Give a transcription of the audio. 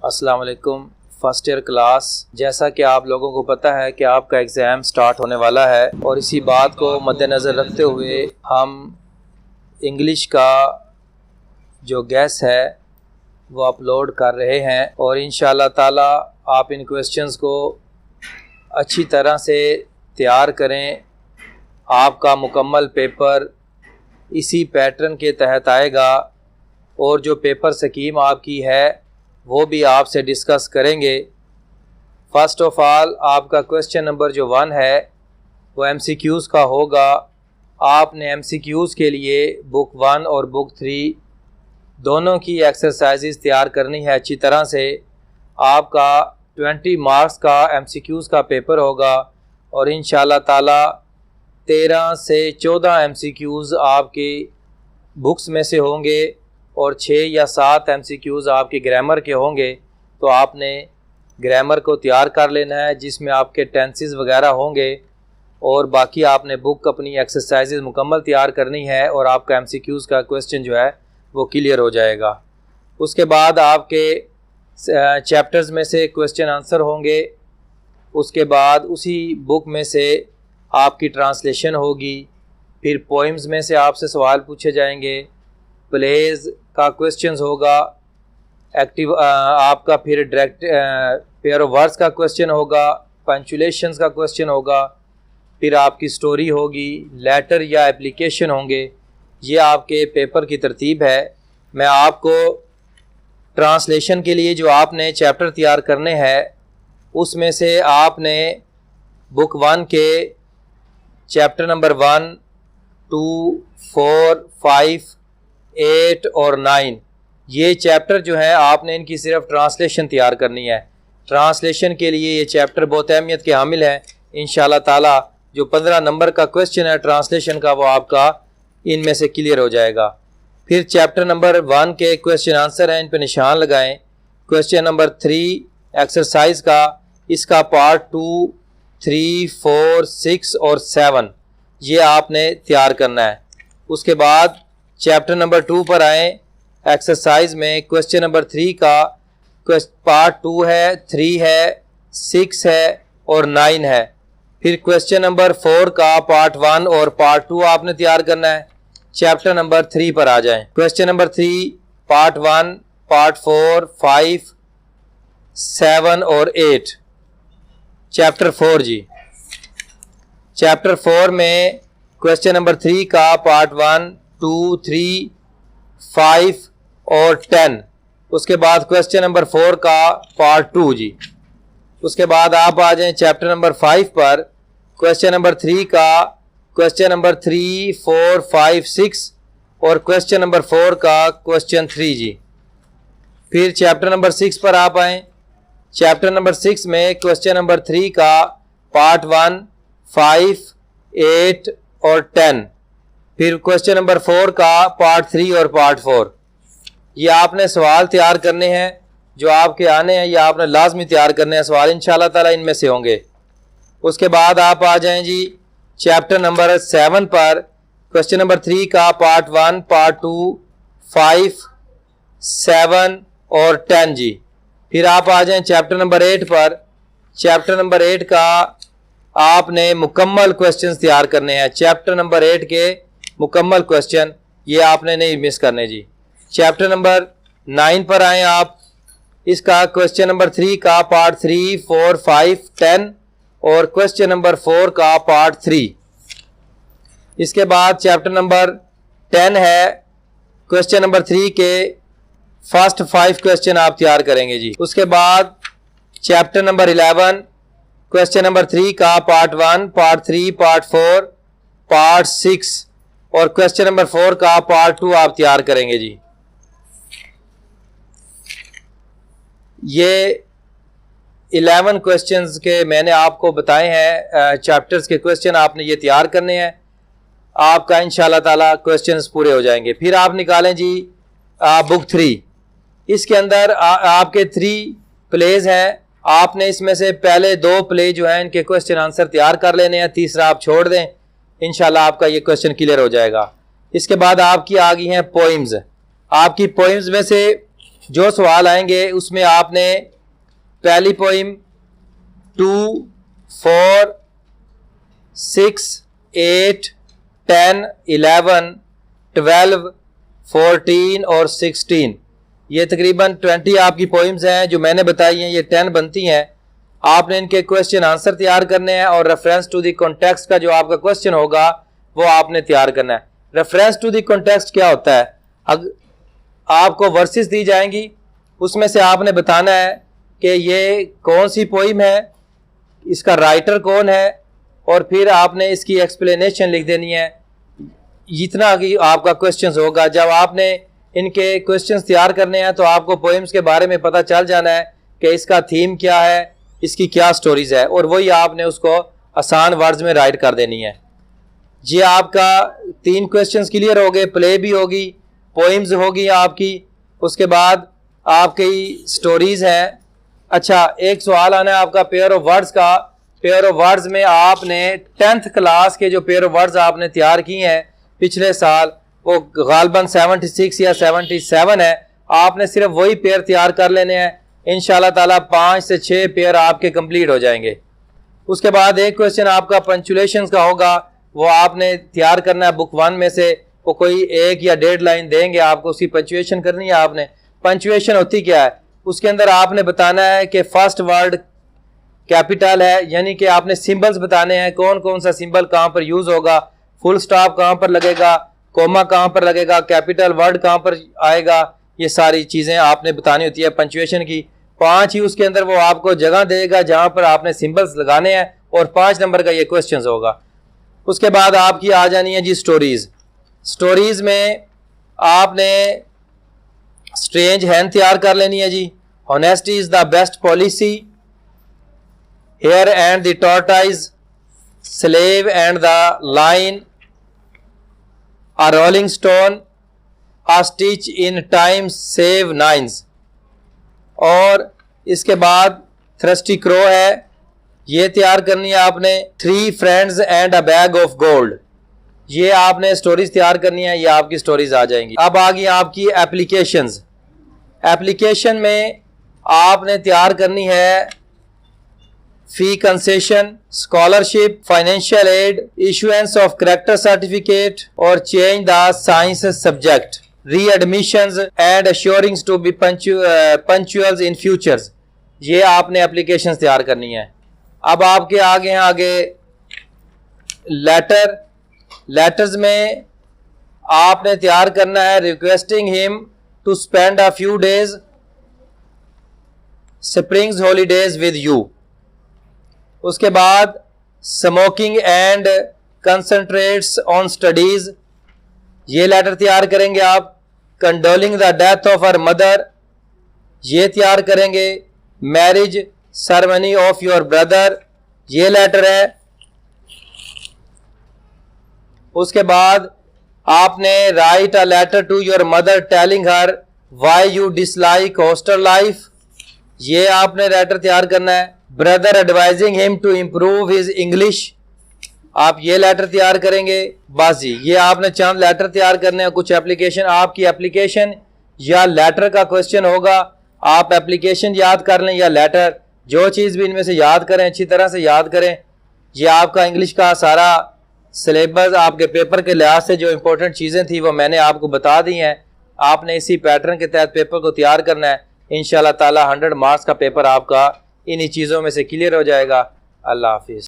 अस्सलाम वालेकुम। First year class, जैसा कि आप लोगों को पता है कि आपका एग्ज़ाम स्टार्ट होने वाला है और इसी बात को मद्देनज़र रखते हुए हम इंग्लिश का जो गैस है वो अपलोड कर रहे हैं और इंशाअल्लाह ताला आप इन क्वेश्चंस को अच्छी तरह से तैयार करें। आपका मुकम्मल पेपर इसी पैटर्न के तहत आएगा और जो पेपर स्कीम आपकी है वो भी आपसे डिस्कस करेंगे। फ़र्स्ट ऑफ़ ऑल आपका क्वेश्चन नंबर जो 1 है वो MCQs का होगा। आपने MCQs के लिए बुक 1 और बुक 3 दोनों की एक्सरसाइजेस तैयार करनी है अच्छी तरह से। आपका 20 मार्क्स का MCQs का पेपर होगा और इंशाअल्लाह ताला 13 से 14 MCQs आपकी बुक्स में से होंगे और 6 या 7 MCQs आपके ग्रामर के होंगे। तो आपने ग्रामर को तैयार कर लेना है जिसमें आपके टेंसेस वगैरह होंगे और बाकी आपने बुक अपनी एक्सरसाइजेज मुकम्मल तैयार करनी है और आपका MCQs का क्वेश्चन जो है वो क्लियर हो जाएगा। उसके बाद आपके चैप्टर्स में से क्वेश्चन आंसर होंगे। उसके बाद उसी बुक में से आपकी ट्रांसलेशन होगी। फिर पोइम्स में से आपसे सवाल पूछे जाएंगे। प्लेज का क्वेश्चंस होगा। एक्टिव आपका फिर डायरेक्ट पेयर ऑफ वर्ड्स का क्वेश्चन होगा। पंचुलेशंस का क्वेश्चन होगा। फिर आपकी स्टोरी होगी, लेटर या एप्लीकेशन होंगे। ये आपके पेपर की तरतीब है। मैं आपको ट्रांसलेशन के लिए जो आपने चैप्टर तैयार करने हैं उसमें से आपने बुक 1 के चैप्टर नंबर 1, 2, 4, 5, 8 और 9 ये चैप्टर जो है आपने इनकी सिर्फ ट्रांसलेशन तैयार करनी है। ट्रांसलेशन के लिए ये चैप्टर बहुत अहमियत के हामिल है। इंशाअल्लाह ताला जो 15 नंबर का क्वेश्चन है ट्रांसलेशन का वो आपका इनमें से क्लियर हो जाएगा। फिर चैप्टर नंबर 1 के क्वेश्चन आंसर हैं, इन पर निशान लगाएं। क्वेश्चन नंबर 3 एक्सरसाइज का, इसका पार्ट 2, 3, 4, 6 और 7 ये आपने तैयार करना है। उसके बाद चैप्टर नंबर 2 पर आए। एक्सरसाइज में क्वेश्चन नंबर 3 का पार्ट 2 है, 3 है, 6 है और 9 है। फिर क्वेश्चन नंबर 4 का पार्ट 1 और पार्ट 2 आपने तैयार करना है। चैप्टर नंबर 3 पर आ जाएं। क्वेश्चन नंबर 3 पार्ट 1, पार्ट 4, 5, 7 और 8। चैप्टर 4 जी। चैप्टर 4 में क्वेश्चन नंबर 3 का पार्ट 1, 2, 3, 5 और 10। उसके बाद क्वेश्चन नंबर 4 का पार्ट 2 जी। उसके बाद आप आ जाएं चैप्टर नंबर 5 पर। क्वेश्चन नंबर 3 का क्वेश्चन नंबर 3, 4, 5, 6 और क्वेश्चन नंबर 4 का क्वेश्चन 3 जी। फिर चैप्टर नंबर 6 पर आप आएँ। चैप्टर नंबर 6 में क्वेश्चन नंबर 3 का पार्ट 1, 5, 8 और 10। फिर क्वेश्चन नंबर 4 का पार्ट 3 और पार्ट 4। ये आपने सवाल तैयार करने हैं जो आपके आने हैं, या आपने लाजमी तैयार करने हैं सवाल, इंशाअल्लाह ताला इनमें से होंगे। उसके बाद आप आ जाएं जी चैप्टर नंबर 7 पर। क्वेश्चन नंबर 3 का पार्ट 1, पार्ट 2, 5, 7 और 10 जी। फिर आप आ जाएं चैप्टर नंबर 8 पर। चैप्टर नंबर 8 का आपने मुकम्मल क्वेश्चंस तैयार करने हैं। चैप्टर नंबर 8 के मुकम्मल क्वेश्चन ये आपने नहीं मिस करने जी। चैप्टर नंबर 9 पर आए आप। इसका क्वेश्चन नंबर 3 का पार्ट 3, 4, 5, 10 और क्वेश्चन नंबर 4 का पार्ट 3। इसके बाद चैप्टर नंबर 10 है। क्वेश्चन नंबर 3 के फर्स्ट 5 क्वेश्चन आप तैयार करेंगे जी। उसके बाद चैप्टर नंबर 11 क्वेश्चन नंबर 3 का पार्ट 1, पार्ट 3, पार्ट 4, पार्ट 6 और क्वेश्चन नंबर 4 का पार्ट 2 आप तैयार करेंगे जी। ये 11 क्वेश्चंस के मैंने आपको बताए हैं। चैप्टर्स के क्वेश्चन आपने ये तैयार करने हैं। आपका इंशाअल्लाह ताला क्वेश्चंस पूरे हो जाएंगे। फिर आप निकालें जी बुक 3। इसके अंदर आपके 3 प्लेज हैं। आपने इसमें से पहले 2 प्ले जो हैं इनके क्वेश्चन आंसर तैयार कर लेने हैं, तीसरा आप छोड़ दें, इंशाल्लाह आपका ये क्वेश्चन क्लियर हो जाएगा। इसके बाद आपकी आ गई हैं पोइम्स। आपकी पोइम्स में से जो सवाल आएंगे उसमें आपने पहली पोइम 2, 4, 6, 8, 10, 11, 12, 14 और 16, ये तकरीबन 20 आपकी पोइम्स हैं जो मैंने बताई हैं, ये 10 बनती हैं। आपने इनके क्वेश्चन आंसर तैयार करने हैं और रेफरेंस टू द कॉन्टेक्स्ट का जो आपका क्वेश्चन होगा वो आपने तैयार करना है। रेफरेंस टू द कॉन्टेक्स्ट क्या होता है? आपको वर्सेस दी जाएंगी, उसमें से आपने बताना है कि ये कौन सी पोइम है, इसका राइटर कौन है, और फिर आपने इसकी एक्सप्लेनेशन लिख देनी है। इतना कि आपका क्वेश्चंस होगा। जब आपने इनके क्वेश्चंस तैयार करने हैं तो आपको पोइम्स के बारे में पता चल जाना है कि इसका थीम क्या है, इसकी क्या स्टोरीज है, और वही आपने उसको आसान वर्ड्स में राइट कर देनी है। ये आपका 3 क्वेश्चंस क्लियर हो गए, प्ले भी होगी, पोइम्स होगी आपकी, उसके बाद आपकी स्टोरीज हैं। अच्छा, एक सवाल आना है आपका पेयर ऑफ वर्ड्स का। पेयर ऑफ वर्ड्स में आपने 10th क्लास के जो पेयर ऑफ वर्ड्स आपने तैयार किए हैं पिछले साल, वो गालबन 76 या 77 है, आपने सिर्फ वही पेयर तैयार कर लेने हैं। इंशाल्लाह ताला 5 से 6 पेयर आपके कंप्लीट हो जाएंगे। उसके बाद एक क्वेश्चन आपका पंचुलेशन का होगा, वो आपने तैयार करना है बुक 1 में से। वो कोई 1 या 1.5 लाइन देंगे आपको, उसकी पंचुएशन करनी है आपने। पंचुएशन होती क्या है? उसके अंदर आपने बताना है कि फर्स्ट वर्ड कैपिटल है, यानी कि आपने सिंबल्स बताने हैं, कौन कौन सा सिंबल कहाँ पर यूज होगा, फुल स्टॉप कहाँ पर लगेगा, कोमा कहाँ पर लगेगा, कैपिटल वर्ड कहाँ पर आएगा, ये सारी चीज़ें आपने बतानी होती है पंचुएशन की। 5 ही उसके अंदर वो आपको जगह देगा जहाँ पर आपने सिंबल्स लगाने हैं, और 5 नंबर का ये क्वेश्चन होगा। उसके बाद आपकी आ जानी है जी स्टोरीज। स्टोरीज में आपने स्ट्रेंज हैंड तैयार कर लेनी है जी। Honesty is the best policy, hare and the tortoise, slave and the lion, a rolling stone, a stitch in time save nines. और इसके बाद थ्रस्टी क्रो है, ये तैयार करनी है आपने। 3 friends and a bag of gold, ये आपने स्टोरीज तैयार करनी है, ये आपकी स्टोरीज आ जाएंगी। अब आ गई आपकी एप्लीकेशंस। एप्लीकेशन में आपने तैयार करनी है fee concession, scholarship, financial aid, issuance of character certificate और change the science subject, readmissions and assurings to be punctual in futures. ये आपने एप्लीकेशन तैयार करनी है। अब आपके आगे लेटर्स में आपने तैयार करना है requesting him to spend a few days springs holidays with you. उसके बाद smoking and concentrates on studies, ये लेटर तैयार करेंगे आप। Condoling the death of her mother, ये तैयार करेंगे। Marriage ceremony of your brother, ये लेटर है। उसके बाद आपने write a letter to your mother telling her why you dislike hostel life, ये आपने लेटर तैयार करना है। Brother advising him to improve his English, आप ये लेटर तैयार करेंगे। बस जी, ये आपने चंद लेटर तैयार करने हैं। कुछ एप्लीकेशन, आपकी एप्लीकेशन या लेटर का क्वेश्चन होगा, आप एप्लीकेशन याद कर लें या लेटर, जो चीज़ भी इनमें से याद करें, अच्छी तरह से याद करें। ये आपका इंग्लिश का सारा सिलेबस आपके पेपर के लिहाज से जो इंपॉर्टेंट चीज़ें थी वो मैंने आपको बता दी हैं। आपने इसी पैटर्न के तहत पेपर को तैयार करना है। इंशाल्लाह ताला 100 मार्क्स का पेपर आपका इन्हीं चीज़ों में से क्लियर हो जाएगा। अल्लाह हाफिज़।